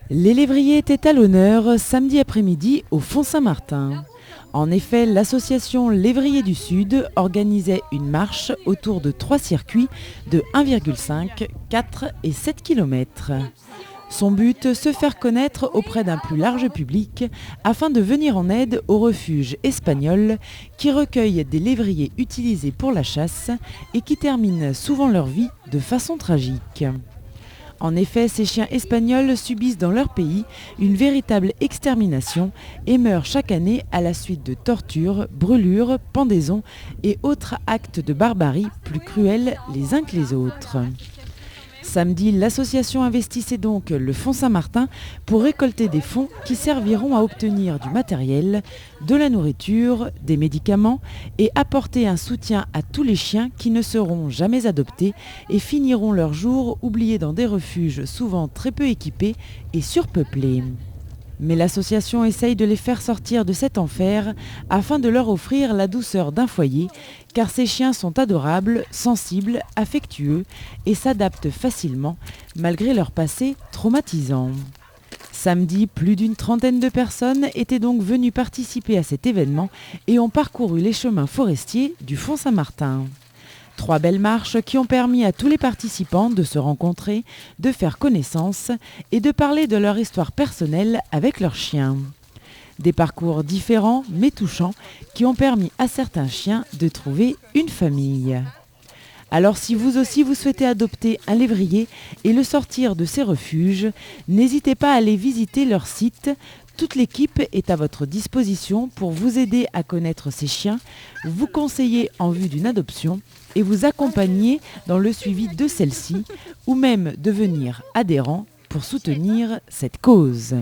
Les lévriers étaient à l'honneur samedi après-midi au Font-Saint-Martin. En effet, l'association Lévriers du Sud organisait une marche autour de 3 circuits de 1,5, 4 et 7 km. Son but, se faire connaître auprès d'un plus large public afin de venir en aide aux refuges espagnols qui recueillent des lévriers utilisés pour la chasse et qui terminent souvent leur vie de façon tragique. En effet, ces chiens espagnols subissent dans leur pays une véritable extermination et meurent chaque année à la suite de tortures, brûlures, pendaisons et autres actes de barbarie plus cruels les uns que les autres. Samedi, l'association investissait donc le Fonds Saint-Martin pour récolter des fonds qui serviront à obtenir du matériel, de la nourriture, des médicaments et apporter un soutien à tous les chiens qui ne seront jamais adoptés et finiront leurs jours oubliés dans des refuges souvent très peu équipés et surpeuplés. Mais l'association essaye de les faire sortir de cet enfer afin de leur offrir la douceur d'un foyer, car ces chiens sont adorables, sensibles, affectueux et s'adaptent facilement malgré leur passé traumatisant. Samedi, plus d'une trentaine de personnes étaient donc venues participer à cet événement et ont parcouru les chemins forestiers du Font-Saint-Martin. 3 belles marches qui ont permis à tous les participants de se rencontrer, de faire connaissance et de parler de leur histoire personnelle avec leurs chiens. Des parcours différents mais touchants qui ont permis à certains chiens de trouver une famille. Alors si vous aussi vous souhaitez adopter un lévrier et le sortir de ses refuges, n'hésitez pas à aller visiter leur site. Toute l'équipe est à votre disposition pour vous aider à connaître ces chiens, vous conseiller en vue d'une adoption et vous accompagner dans le suivi de celle-ci ou même devenir adhérent pour soutenir cette cause.